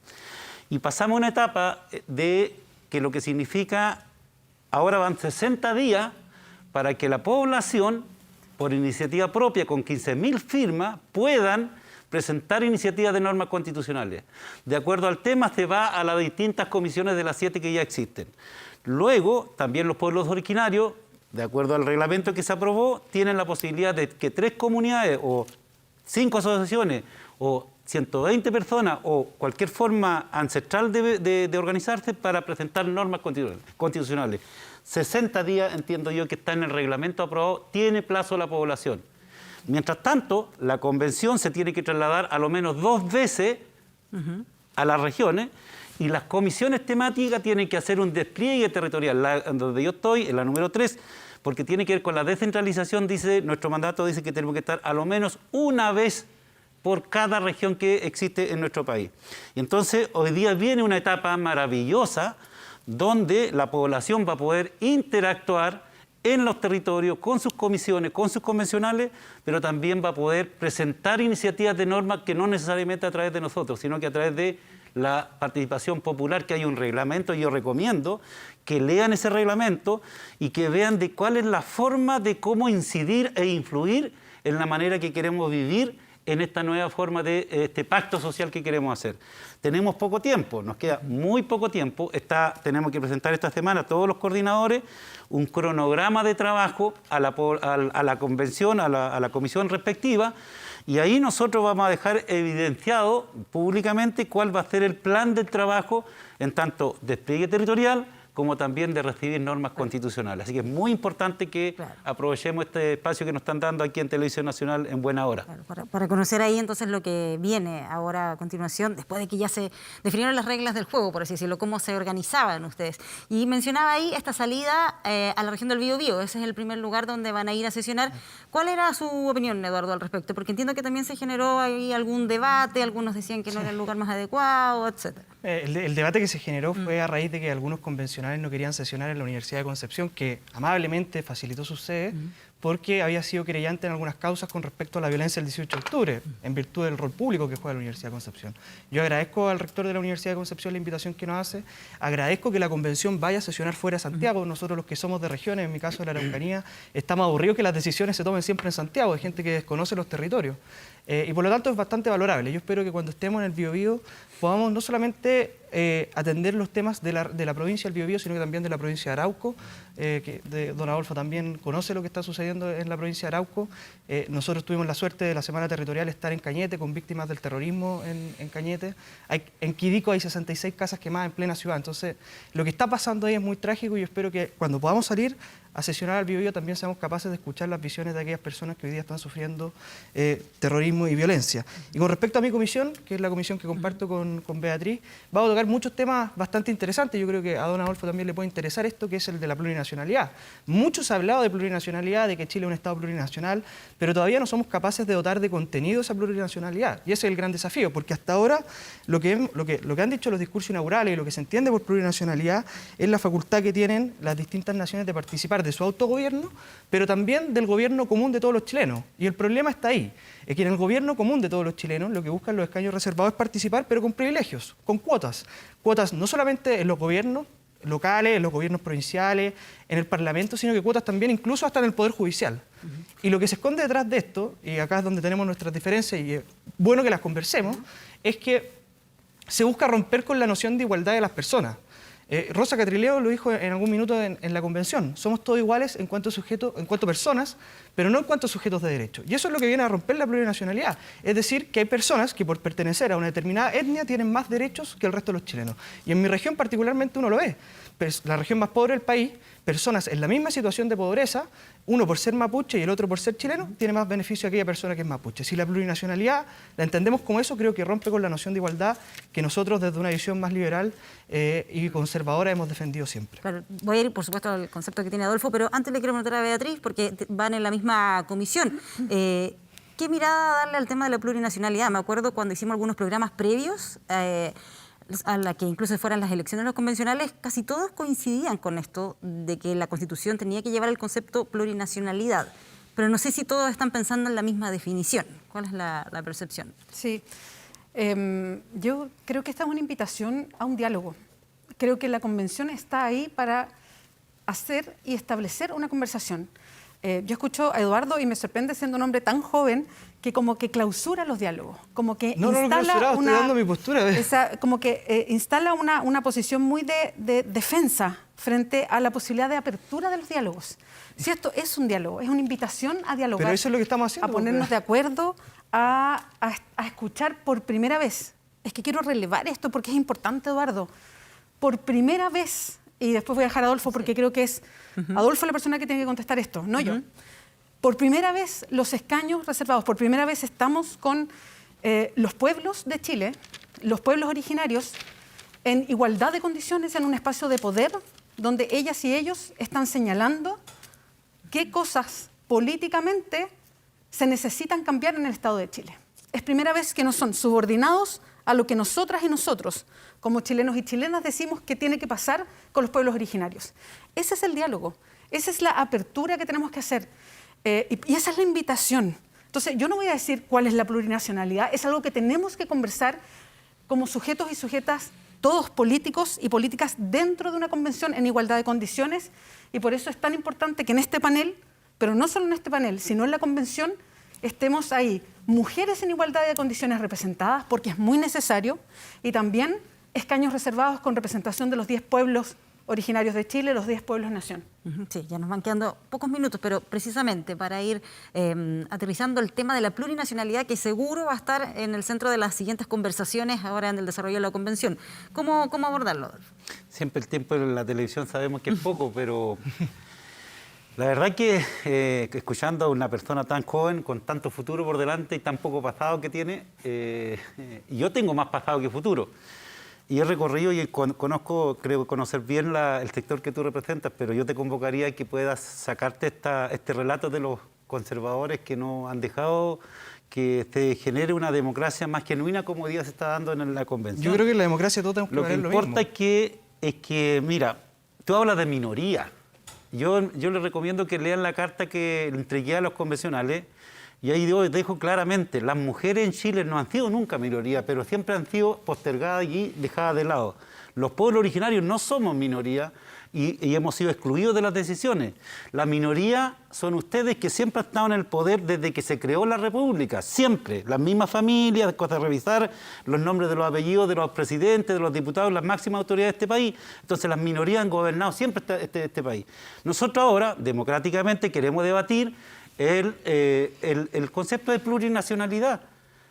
Y pasamos a una etapa de que lo que significa, ahora van 60 días para que la población, por iniciativa propia, con 15.000 firmas, puedan presentar iniciativas de normas constitucionales. De acuerdo al tema, se va a las distintas comisiones de las 7 que ya existen. Luego, también los pueblos originarios, de acuerdo al reglamento que se aprobó, tienen la posibilidad de que 3 comunidades o 5 asociaciones o 120 personas o cualquier forma ancestral de organizarse para presentar normas constitucionales. 60 días, entiendo yo, que está en el reglamento aprobado, tiene plazo la población. Mientras tanto, la convención se tiene que trasladar a lo menos 2 veces a las regiones y las comisiones temáticas tienen que hacer un despliegue territorial. Donde yo estoy, en la número 3, porque tiene que ver con la descentralización, nuestro mandato dice que tenemos que estar a lo menos una vez por cada región que existe en nuestro país. Y entonces hoy día viene una etapa maravillosa donde la población va a poder interactuar en los territorios con sus comisiones, con sus convencionales, pero también va a poder presentar iniciativas de normas que no necesariamente a través de nosotros, sino que a través de la participación popular, que hay un reglamento. Yo recomiendo que lean ese reglamento y que vean de cuál es la forma de cómo incidir e influir en la manera que queremos vivir en esta nueva forma de este pacto social que queremos hacer. Tenemos poco tiempo, nos queda muy poco tiempo. Tenemos que presentar esta semana a todos los coordinadores un cronograma de trabajo a la convención, a la comisión respectiva, y ahí nosotros vamos a dejar evidenciado públicamente cuál va a ser el plan de trabajo en tanto despliegue territorial como también de recibir normas constitucionales. Así que es muy importante que aprovechemos este espacio que nos están dando aquí en Televisión Nacional en buena hora. Claro, para conocer ahí entonces lo que viene ahora a continuación, después de que ya se definieron las reglas del juego, por así decirlo, cómo se organizaban ustedes. Y mencionaba ahí esta salida a la región del Biobío, ese es el primer lugar donde van a ir a sesionar. ¿Cuál era su opinión, Eduardo, al respecto? Porque entiendo que también se generó ahí algún debate, algunos decían que no era el lugar más adecuado, etc. El debate que se generó fue a raíz de que algunos convencionales no querían sesionar en la Universidad de Concepción, que amablemente facilitó su sede, porque había sido querellante en algunas causas con respecto a la violencia del 18 de octubre, en virtud del rol público que juega la Universidad de Concepción. Yo agradezco al rector de la Universidad de Concepción la invitación que nos hace, agradezco que la convención vaya a sesionar fuera de Santiago. Nosotros los que somos de regiones, en mi caso de la Araucanía, estamos aburridos que las decisiones se tomen siempre en Santiago, de gente que desconoce los territorios. Y por lo tanto es bastante valorable. Yo espero que cuando estemos en el Biobío podamos no solamente atender los temas de la provincia del Biobío, sino que también de la provincia de Arauco, don Adolfo también conoce lo que está sucediendo en la provincia de Arauco. Nosotros tuvimos la suerte de la Semana Territorial estar en Cañete con víctimas del terrorismo en Cañete. En Quirico hay 66 casas quemadas en plena ciudad. Entonces, lo que está pasando ahí es muy trágico y yo espero que cuando podamos salir a sesionar al Biobío también seamos capaces de escuchar las visiones de aquellas personas que hoy día están sufriendo terrorismo y violencia. Y con respecto a mi comisión, que es la comisión que comparto con Beatriz, va a tocar muchos temas bastante interesantes. Yo creo que a don Adolfo también le puede interesar esto, que es el de la plurinacionalidad. Mucho se ha hablado de plurinacionalidad, de que Chile es un Estado plurinacional, pero todavía no somos capaces de dotar de contenido esa plurinacionalidad. Y ese es el gran desafío, porque hasta ahora lo que han dicho los discursos inaugurales y lo que se entiende por plurinacionalidad es la facultad que tienen las distintas naciones de participar de su autogobierno, pero también del gobierno común de todos los chilenos. Y el problema está ahí, es que en el gobierno común de todos los chilenos lo que buscan los escaños reservados es participar, pero con privilegios, con cuotas. Cuotas no solamente en los gobiernos locales, en los gobiernos provinciales, en el Parlamento, sino que cuotas también incluso hasta en el Poder Judicial. Y lo que se esconde detrás de esto, y acá es donde tenemos nuestras diferencias, y es bueno que las conversemos, es que se busca romper con la noción de igualdad de las personas. Rosa Catrileo lo dijo en algún minuto en la convención, somos todos iguales en cuanto a personas, pero no en cuanto a sujetos de derecho. Y eso es lo que viene a romper la plurinacionalidad. Es decir, que hay personas que por pertenecer a una determinada etnia tienen más derechos que el resto de los chilenos. Y en mi región particularmente uno lo ve. La región más pobre del país, personas en la misma situación de pobreza, uno por ser mapuche y el otro por ser chileno, tiene más beneficio que aquella persona que es mapuche. Si la plurinacionalidad la entendemos como eso, creo que rompe con la noción de igualdad que nosotros desde una visión más liberal y conservadora hemos defendido siempre. Claro, voy a ir, por supuesto, al concepto que tiene Adolfo, pero antes le quiero preguntar a Beatriz, porque van en la misma comisión. ¿Qué mirada darle al tema de la plurinacionalidad? Me acuerdo cuando hicimos algunos programas previos, a la que incluso fueran las elecciones los convencionales, casi todos coincidían con esto de que la Constitución tenía que llevar el concepto plurinacionalidad. Pero no sé si todos están pensando en la misma definición. ¿Cuál es la percepción? Sí, yo creo que esta es una invitación a un diálogo. Creo que la convención está ahí para hacer y establecer una conversación. Yo escucho a Eduardo y me sorprende siendo un hombre tan joven que como que clausura los diálogos, como que estoy dando mi postura. Como que instala una posición muy de defensa frente a la posibilidad de apertura de los diálogos. Si esto es un diálogo, es una invitación a dialogar. Pero eso es lo que estamos haciendo. A ponernos de acuerdo, a escuchar por primera vez. Es que quiero relevar esto porque es importante, Eduardo. Por primera vez, y después voy a dejar a Adolfo porque creo que es Adolfo la persona que tiene que contestar esto, no yo. Por primera vez los escaños reservados, por primera vez estamos con los pueblos de Chile, los pueblos originarios, en igualdad de condiciones en un espacio de poder donde ellas y ellos están señalando qué cosas políticamente se necesitan cambiar en el Estado de Chile. Es primera vez que no son subordinados a lo que nosotras y nosotros, como chilenos y chilenas, decimos que tiene que pasar con los pueblos originarios. Ese es el diálogo, esa es la apertura que tenemos que hacer. Y esa es la invitación. Entonces, yo no voy a decir cuál es la plurinacionalidad, es algo que tenemos que conversar como sujetos y sujetas, todos políticos y políticas dentro de una convención en igualdad de condiciones, y por eso es tan importante que en este panel, pero no solo en este panel, sino en la convención, estemos ahí, mujeres en igualdad de condiciones representadas, porque es muy necesario, y también escaños reservados con representación de los 10 pueblos originarios de Chile, los 10 pueblos nación. Sí, ya nos van quedando pocos minutos, pero precisamente para ir aterrizando el tema de la plurinacionalidad, que seguro va a estar en el centro de las siguientes conversaciones ahora en el desarrollo de la convención. ¿Cómo abordarlo, Adolfo? Siempre el tiempo en la televisión sabemos que es poco, pero la verdad que escuchando a una persona tan joven, con tanto futuro por delante y tan poco pasado que tiene, yo tengo más pasado que futuro. Y he recorrido y conozco, creo conocer bien el sector que tú representas, pero yo te convocaría a que puedas sacarte este relato de los conservadores que no han dejado que se genere una democracia más genuina como hoy día se está dando en la convención. Yo creo que en la democracia todos tenemos que ver lo mismo. Lo que importa es que, mira, tú hablas de minoría. yo les recomiendo que lean la carta que le entregué a los convencionales, y ahí dejo claramente, las mujeres en Chile no han sido nunca minoría, pero siempre han sido postergadas y dejadas de lado. Los pueblos originarios no somos minoría y hemos sido excluidos de las decisiones. La minoría son ustedes, que siempre han estado en el poder desde que se creó la República, siempre. Las mismas familias, después de revisar los nombres de los apellidos de los presidentes, de los diputados, las máximas autoridades de este país. Entonces las minorías han gobernado siempre este país. Nosotros ahora, democráticamente, queremos debatir el concepto de plurinacionalidad.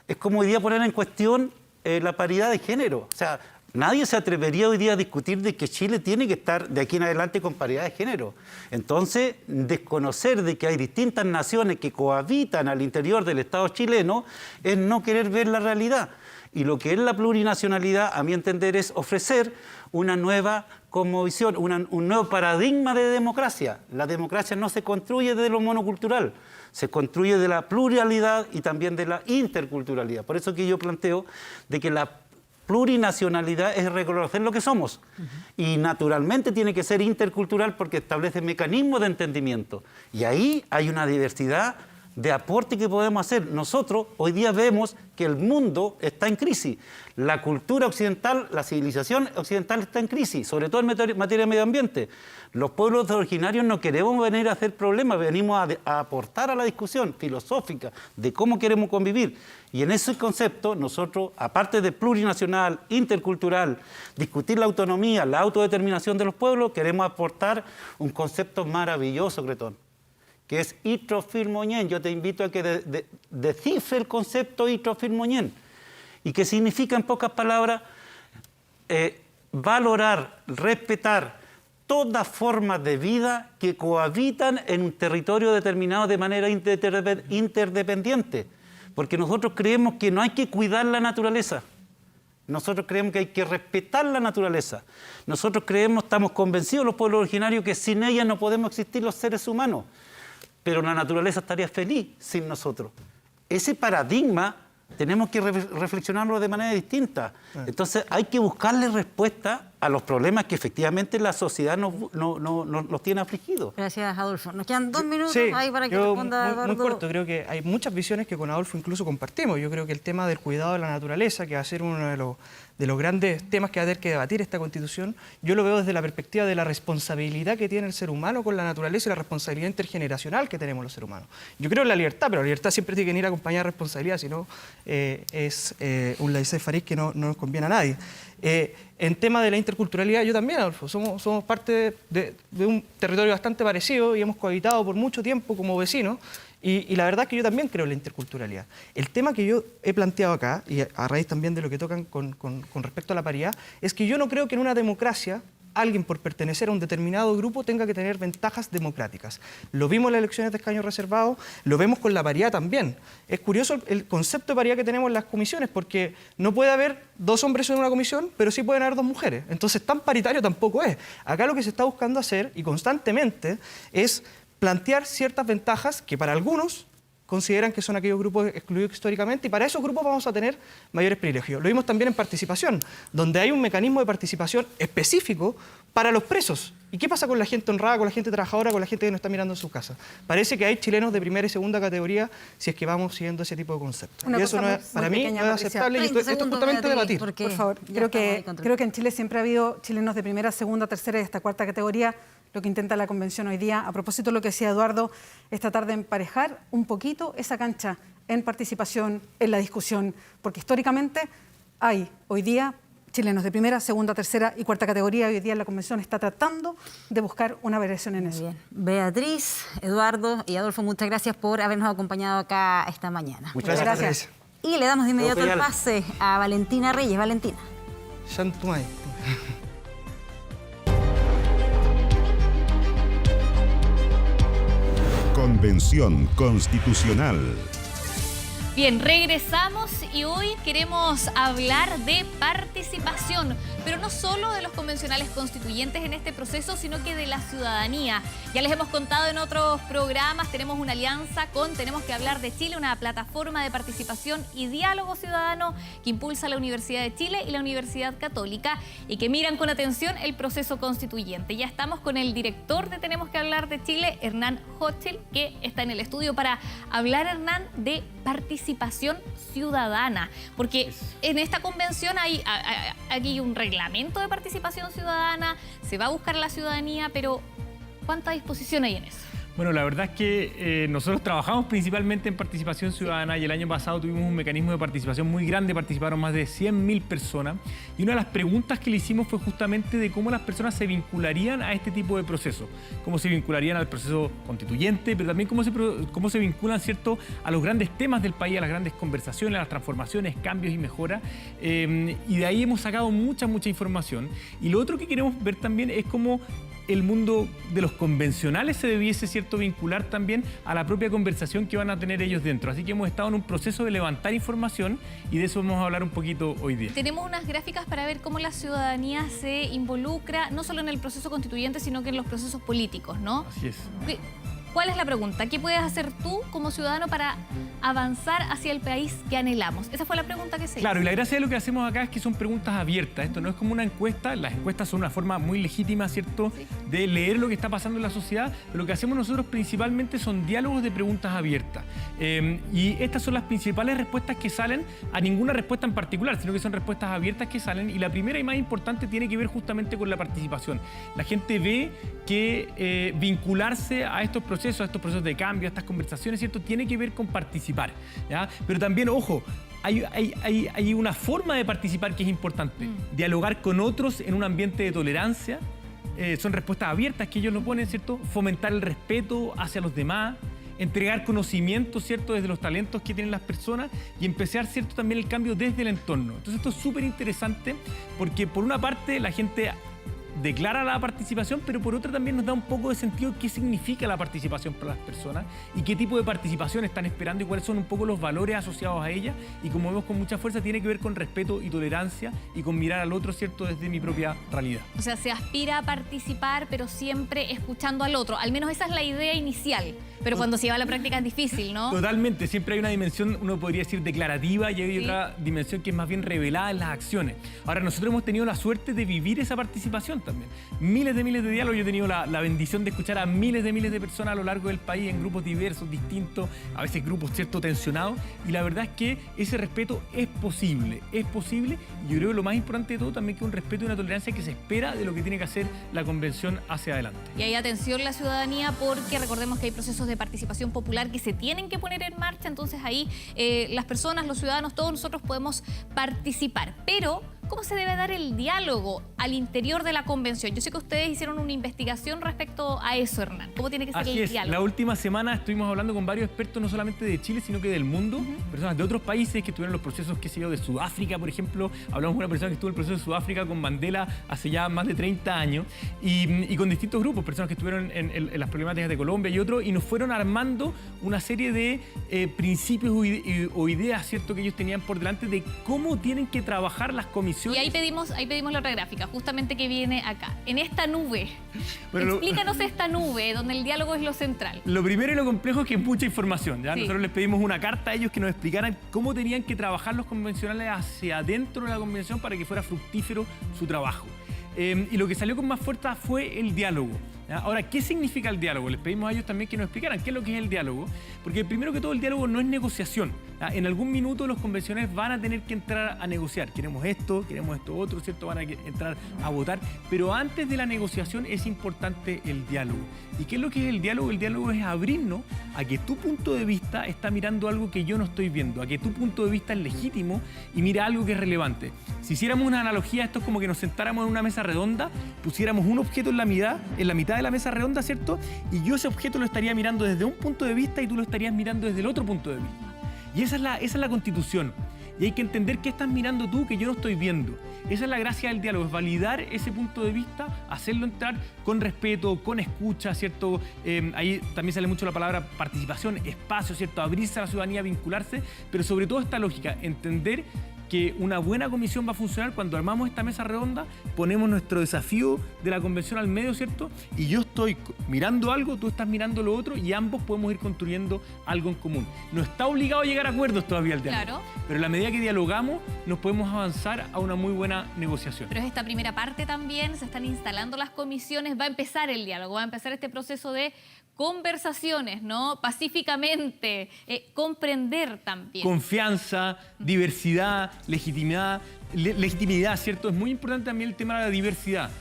Es como hoy día poner en cuestión la paridad de género. O sea, nadie se atrevería hoy día a discutir de que Chile tiene que estar de aquí en adelante con paridad de género. Entonces, desconocer de que hay distintas naciones que cohabitan al interior del Estado chileno es no querer ver la realidad. Y lo que es la plurinacionalidad, a mi entender, es ofrecer una nueva cosmovisión, un nuevo paradigma de democracia. La democracia no se construye desde lo monocultural, se construye de la pluralidad y también de la interculturalidad. Por eso que yo planteo de que la plurinacionalidad es reconocer lo que somos. Y naturalmente tiene que ser intercultural porque establece mecanismos de entendimiento. Y ahí hay una diversidad de aporte que podemos hacer. Nosotros hoy día vemos que el mundo está en crisis. La cultura occidental, la civilización occidental está en crisis, sobre todo en materia de medio ambiente. Los pueblos originarios no queremos venir a hacer problemas, venimos a aportar a la discusión filosófica de cómo queremos convivir. Y en ese concepto nosotros, aparte de plurinacional, intercultural, discutir la autonomía, la autodeterminación de los pueblos, queremos aportar un concepto maravilloso, Cretón, que es Itrofirmoñén. Yo te invito a que descifre el concepto Itrofirmoñén. ¿Y qué significa, en pocas palabras? Valorar, respetar todas formas de vida que cohabitan en un territorio determinado de manera interdependiente. Porque nosotros creemos que no hay que cuidar la naturaleza. Nosotros creemos que hay que respetar la naturaleza. Nosotros creemos, estamos convencidos los pueblos originarios, que sin ella no podemos existir los seres humanos. Pero la naturaleza estaría feliz sin nosotros. Ese paradigma tenemos que reflexionarlo de manera distinta. Entonces hay que buscarle respuesta a los problemas que efectivamente la sociedad nos tiene afligidos. Gracias, Adolfo. Nos quedan 2 minutos ahí para que yo, responda Eduardo. Muy corto, creo que hay muchas visiones que con Adolfo incluso compartimos. Yo creo que el tema del cuidado de la naturaleza, que va a ser uno de los grandes temas que va a tener que debatir esta Constitución, yo lo veo desde la perspectiva de la responsabilidad que tiene el ser humano con la naturaleza y la responsabilidad intergeneracional que tenemos los seres humanos. Yo creo en la libertad, pero la libertad siempre tiene que ir acompañada de responsabilidad, si no es un laissez-faire que no nos conviene a nadie. En tema de la interculturalidad, yo también, Adolfo, somos parte de un territorio bastante parecido y hemos cohabitado por mucho tiempo como vecinos. Y la verdad es que yo también creo en la interculturalidad. El tema que yo he planteado acá, y a raíz también de lo que tocan con respecto a la paridad, es que yo no creo que en una democracia alguien por pertenecer a un determinado grupo tenga que tener ventajas democráticas. Lo vimos en las elecciones de escaños reservados, lo vemos con la paridad también. Es curioso el concepto de paridad que tenemos en las comisiones, porque no puede haber 2 hombres en una comisión, pero sí pueden haber 2 mujeres. Entonces, tan paritario tampoco es. Acá lo que se está buscando hacer, y constantemente, es plantear ciertas ventajas que para algunos consideran que son aquellos grupos excluidos históricamente, y para esos grupos vamos a tener mayores privilegios. Lo vimos también en participación, donde hay un mecanismo de participación específico para los presos. ¿Y qué pasa con la gente honrada, con la gente trabajadora, con la gente que no está mirando en su casa? Parece que hay chilenos de primera y segunda categoría si es que vamos siguiendo ese tipo de conceptos. Y eso para mí no es aceptable, y esto es justamente debatir. Por favor, creo que en Chile siempre ha habido chilenos de primera, segunda, tercera y hasta cuarta categoría. Lo que intenta la Convención hoy día, a propósito de lo que decía Eduardo, es tratar de emparejar un poquito esa cancha en participación, en la discusión, porque históricamente hay hoy día chilenos de primera, segunda, tercera y cuarta categoría, y hoy día la Convención está tratando de buscar una variación en eso. Bien. Beatriz, Eduardo y Adolfo, muchas gracias por habernos acompañado acá esta mañana. Muchas gracias. Y le damos de inmediato el pase a Valentina Reyes. Valentina. Shantumay. Convención Constitucional. Bien, regresamos y hoy queremos hablar de participación, pero no solo de los convencionales constituyentes en este proceso, sino que de la ciudadanía. Ya les hemos contado en otros programas, tenemos una alianza con Tenemos que Hablar de Chile, una plataforma de participación y diálogo ciudadano que impulsa la Universidad de Chile y la Universidad Católica y que miran con atención el proceso constituyente. Ya estamos con el director de Tenemos que Hablar de Chile, Hernán Hochschild, que está en el estudio para hablar, Hernán, de participación ciudadana, porque en esta convención hay un reglamento de participación ciudadana, se va a buscar la ciudadanía, pero ¿cuánta disposición hay en eso? Bueno, la verdad es que nosotros trabajamos principalmente en participación ciudadana y el año pasado tuvimos un mecanismo de participación muy grande, participaron más de 100.000 personas y una de las preguntas que le hicimos fue justamente de cómo las personas se vincularían a este tipo de proceso, cómo se vincularían al proceso constituyente, pero también cómo se vinculan, ¿cierto?, a los grandes temas del país, a las grandes conversaciones, a las transformaciones, cambios y mejoras, y de ahí hemos sacado mucha información. Y lo otro que queremos ver también es cómo el mundo de los convencionales se debiese, ¿cierto?, vincular también a la propia conversación que van a tener ellos dentro. Así que hemos estado en un proceso de levantar información y de eso vamos a hablar un poquito hoy día. Tenemos unas gráficas para ver cómo la ciudadanía se involucra, no solo en el proceso constituyente, sino que en los procesos políticos, ¿no? Así es. ¿Cuál es la pregunta? ¿Qué puedes hacer tú como ciudadano para avanzar hacia el país que anhelamos? Esa fue la pregunta que se hizo. Claro, y la gracia de lo que hacemos acá es que son preguntas abiertas. Esto no es como una encuesta. Las encuestas son una forma muy legítima, ¿cierto?, de leer lo que está pasando en la sociedad. Pero lo que hacemos nosotros principalmente son diálogos de preguntas abiertas. Y estas son las principales respuestas que salen, a ninguna respuesta en particular, sino que son respuestas abiertas que salen. Y la primera y más importante tiene que ver justamente con la participación. La gente ve que vincularse a estos procesos, a estos procesos de cambio, a estas conversaciones, ¿cierto?, tiene que ver con participar, ¿ya? Pero también, ojo, hay una forma de participar que es importante. Dialogar con otros en un ambiente de tolerancia. Son respuestas abiertas que ellos lo ponen, ¿cierto? Fomentar el respeto hacia los demás, entregar conocimiento, ¿cierto?, desde los talentos que tienen las personas y empezar, ¿cierto?, también el cambio desde el entorno. Entonces esto es súper interesante porque por una parte la gente declara la participación, pero por otra también nos da un poco de sentido qué significa la participación para las personas y qué tipo de participación están esperando y cuáles son un poco los valores asociados a ella. Y como vemos con mucha fuerza, tiene que ver con respeto y tolerancia y con mirar al otro, ¿cierto?, desde mi propia realidad. O sea, se aspira a participar, pero siempre escuchando al otro. Al menos esa es la idea inicial. Pero cuando se lleva a la práctica es difícil, ¿no? Totalmente. Siempre hay una dimensión, uno podría decir, declarativa y hay otra dimensión que es más bien revelada en las acciones. Ahora, nosotros hemos tenido la suerte de vivir esa participación también. Miles de diálogos. Yo he tenido la bendición de escuchar a miles de personas a lo largo del país en grupos diversos, distintos, a veces grupos, ¿cierto?, tensionados. Y la verdad es que ese respeto es posible. Es posible. Y yo creo que lo más importante de todo también que un respeto y una tolerancia que se espera de lo que tiene que hacer la convención hacia adelante. Y hay atención la ciudadanía porque recordemos que hay procesos de participación popular que se tienen que poner en marcha, entonces ahí las personas, los ciudadanos, todos nosotros podemos participar. Pero ¿cómo se debe dar el diálogo al interior de la convención? Yo sé que ustedes hicieron una investigación respecto a eso, Hernán. ¿Cómo tiene que ser el diálogo? La última semana estuvimos hablando con varios expertos, no solamente de Chile, sino que del mundo, personas de otros países que tuvieron los procesos, qué sé yo, de Sudáfrica, por ejemplo. Hablamos con una persona que estuvo en el proceso de Sudáfrica con Mandela hace ya más de 30 años y con distintos grupos, personas que estuvieron en las problemáticas de Colombia y otros, y nos fueron armando una serie de principios o ideas, ¿cierto?, que ellos tenían por delante de cómo tienen que trabajar las comisiones. Y ahí pedimos la otra gráfica, justamente que viene acá. En esta nube, explícanos esta nube, donde el diálogo es lo central. Lo primero y lo complejo es que es mucha información, ¿ya? Sí. Nosotros les pedimos una carta a ellos que nos explicaran cómo tenían que trabajar los convencionales hacia adentro de la convención para que fuera fructífero su trabajo. Y lo que salió con más fuerza fue el diálogo. ¿Ya? Ahora, ¿qué significa el diálogo? Les pedimos a ellos también que nos explicaran qué es lo que es el diálogo, porque primero que todo el diálogo no es negociación. ¿Ya? En algún minuto los convencionales van a tener que entrar a negociar. Queremos esto otro, ¿cierto? Van a entrar a votar, pero antes de la negociación es importante el diálogo. ¿Y qué es lo que es el diálogo? El diálogo es abrirnos a que tu punto de vista está mirando algo que yo no estoy viendo, a que tu punto de vista es legítimo y mira algo que es relevante. Si hiciéramos una analogía, esto es como que nos sentáramos en una mesa redonda, pusiéramos un objeto en la mitad de la mesa redonda, ¿cierto? Y yo ese objeto lo estaría mirando desde un punto de vista y tú lo estarías mirando desde el otro punto de vista. Y esa es la Constitución. y hay que entender qué estás mirando tú que yo no estoy viendo. Esa es la gracia del diálogo, es validar ese punto de vista, hacerlo entrar con respeto, con escucha, ¿cierto? Ahí también sale mucho la palabra participación, espacio, ¿cierto? Abrirse a la ciudadanía, vincularse, pero sobre todo esta lógica, entender que una buena comisión va a funcionar cuando armamos esta mesa redonda, ponemos nuestro desafío de la convención al medio, ¿cierto? Y yo estoy mirando algo, tú estás mirando lo otro y ambos podemos ir construyendo algo en común. No está obligado a llegar a acuerdos todavía el diálogo, claro, pero en la medida que dialogamos nos podemos avanzar a una muy buena negociación. Pero es esta primera parte también, se están instalando las comisiones, va a empezar el diálogo, va a empezar este proceso de conversaciones, ¿no? Pacíficamente, comprender también. Confianza, diversidad, legitimidad, ¿cierto? Es muy importante también el tema de la diversidad.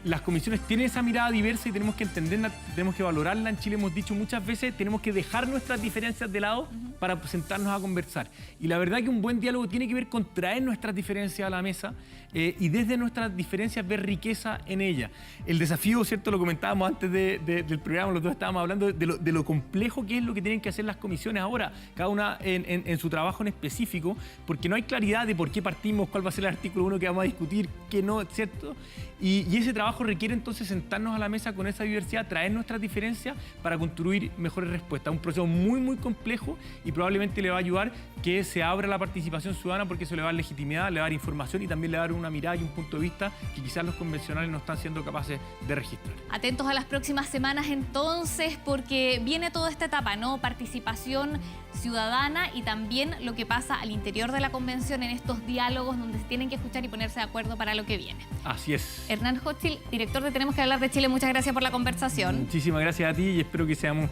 Las comisiones tienen esa mirada diversa y tenemos que entenderla, tenemos que valorarla. En Chile hemos dicho muchas veces, tenemos que dejar nuestras diferencias de lado para sentarnos a conversar. Y la verdad que un buen diálogo tiene que ver con traer nuestras diferencias a la mesa y desde nuestras diferencias ver riqueza en ellas. El desafío, ¿cierto? Lo comentábamos antes del programa, los dos estábamos hablando de lo complejo que es lo que tienen que hacer las comisiones ahora, cada una en su trabajo en específico, porque no hay claridad de por qué partimos, cuál va a ser el artículo 1 que vamos a discutir, qué no, ¿cierto? Y ese trabajo requiere entonces sentarnos a la mesa con esa diversidad, traer nuestras diferencias para construir mejores respuestas. Un proceso muy, muy complejo y probablemente le va a ayudar que se abra la participación ciudadana porque eso le va a dar legitimidad, le va a dar información y también le va a dar una mirada y un punto de vista que quizás los convencionales no están siendo capaces de registrar. Atentos a las próximas semanas entonces porque viene toda esta etapa, ¿no? Participación ciudadana y también lo que pasa al interior de la convención en estos diálogos donde se tienen que escuchar y ponerse de acuerdo para lo que viene. Así es. Hernán Hochschild, director de Tenemos que hablar de Chile, muchas gracias por la conversación. Muchísimas gracias a ti y espero que seamos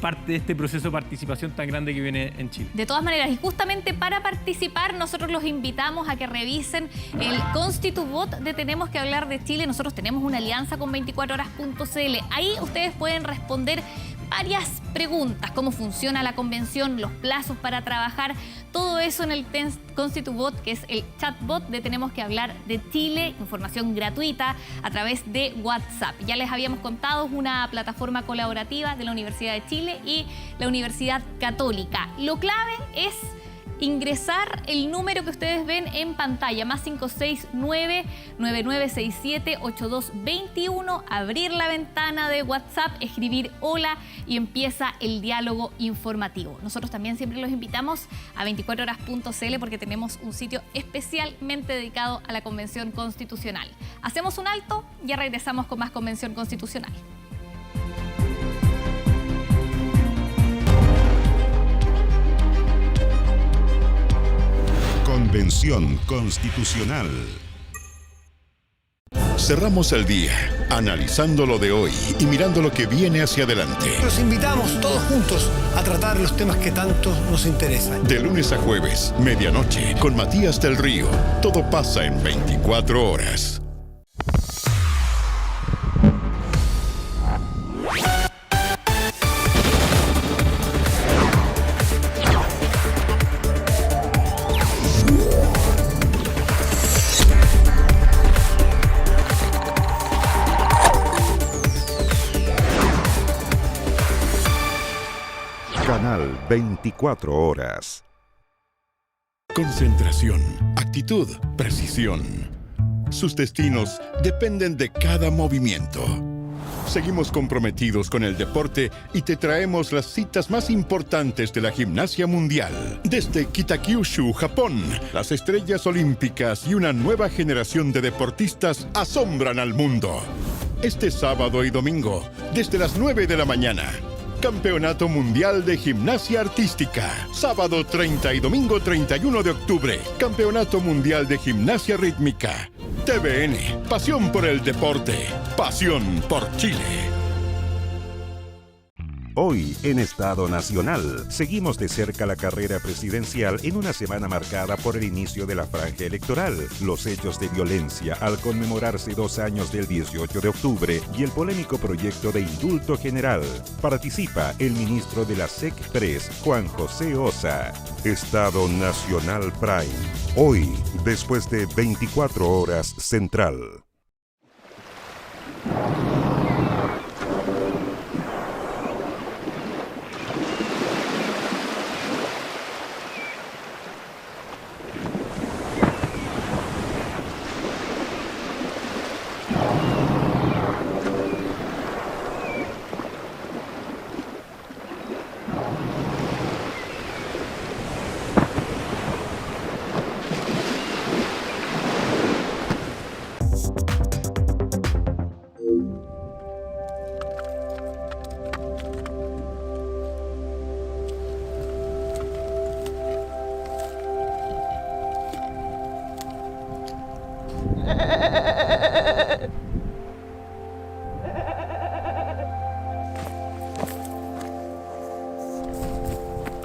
parte de este proceso de participación tan grande que viene en Chile. De todas maneras, y justamente para participar, nosotros los invitamos a que revisen el ConstituBot de Tenemos que hablar de Chile. Nosotros tenemos una alianza con 24horas.cl. Ahí ustedes pueden responder varias preguntas, cómo funciona la convención, los plazos para trabajar, todo eso en el ConstituBot, que es el chatbot de Tenemos que hablar de Chile, información gratuita a través de WhatsApp. Ya les habíamos contado, es una plataforma colaborativa de la Universidad de Chile y la Universidad Católica. Lo clave es ingresar el número que ustedes ven en pantalla, más 569-9967-8221, abrir la ventana de WhatsApp, escribir hola y empieza el diálogo informativo. Nosotros también siempre los invitamos a 24horas.cl porque tenemos un sitio especialmente dedicado a la Convención Constitucional. Hacemos un alto, ya regresamos con más Convención Constitucional. Convención Constitucional. Cerramos el día analizando lo de hoy y mirando lo que viene hacia adelante. Los invitamos todos juntos a tratar los temas que tanto nos interesan. De lunes a jueves, medianoche, con Matías del Río. Todo pasa en 24 horas. Canal 24 horas. Concentración, actitud, precisión. Sus destinos dependen de cada movimiento. Seguimos comprometidos con el deporte y te traemos las citas más importantes de la gimnasia mundial. Desde Kitakyushu, Japón, las estrellas olímpicas y una nueva generación de deportistas asombran al mundo. Este sábado y domingo, desde las 9 de la mañana. Campeonato Mundial de Gimnasia Artística. Sábado 30 y domingo 31 de octubre. Campeonato Mundial de Gimnasia Rítmica. TVN. Pasión por el deporte. Pasión por Chile. Hoy, en Estado Nacional, seguimos de cerca la carrera presidencial en una semana marcada por el inicio de la franja electoral, los hechos de violencia al conmemorarse 2 años del 18 de octubre y el polémico proyecto de indulto general. Participa el ministro de la SECPRES, Juan José Osa. Estado Nacional Prime. Hoy, después de 24 horas Central.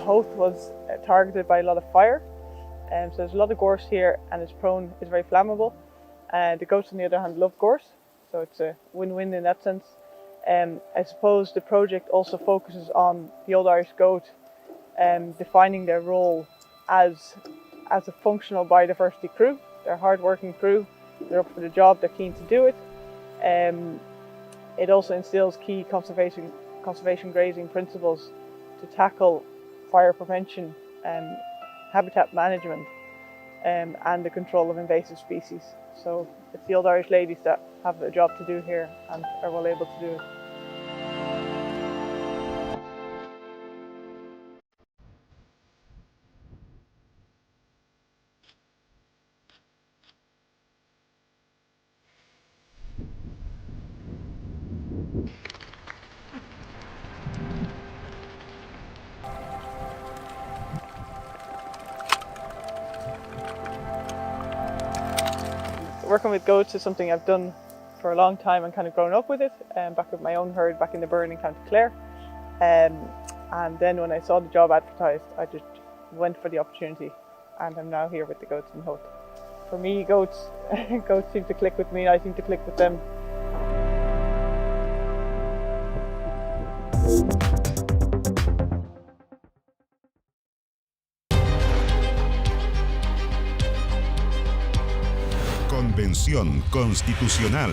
Howth was targeted by a lot of fire, so there's a lot of gorse here, and it's very flammable. The goats, on the other hand, love gorse, so it's a win-win in that sense. I suppose the project also focuses on the Old Irish goat, defining their role as a functional biodiversity crew. They're a hard-working crew, they're up for the job, they're keen to do it. It also instills key conservation grazing principles to tackle fire prevention, habitat management, and the control of invasive species. So it's the Old Irish ladies that have a job to do here and are well able to do it. Working with goats is something I've done for a long time and kind of grown up with it, back with my own herd back in the Burren in County Clare. And then when I saw the job advertised, I just went for the opportunity, and I'm now here with the goats in Howth. For me, goats seem to click with me, I seem to click with them. Convención Constitucional.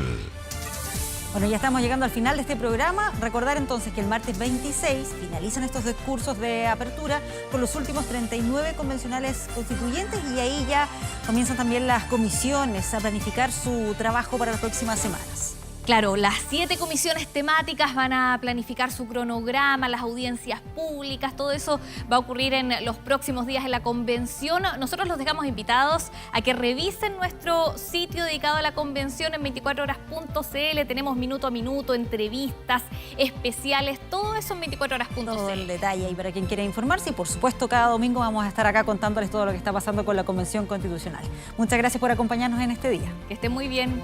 Bueno, ya estamos llegando al final de este programa. Recordar entonces que el martes 26 finalizan estos discursos de apertura con los últimos 39 convencionales constituyentes, y ahí ya comienzan también las comisiones a planificar su trabajo para las próximas semanas. Claro, las 7 comisiones temáticas van a planificar su cronograma, las audiencias públicas, todo eso va a ocurrir en los próximos días en la convención. Nosotros los dejamos invitados a que revisen nuestro sitio dedicado a la convención en 24horas.cl. Tenemos minuto a minuto, entrevistas especiales, todo eso en 24horas.cl. Todo el detalle ahí para quien quiera informarse, y por supuesto cada domingo vamos a estar acá contándoles todo lo que está pasando con la Convención Constitucional. Muchas gracias por acompañarnos en este día. Que estén muy bien.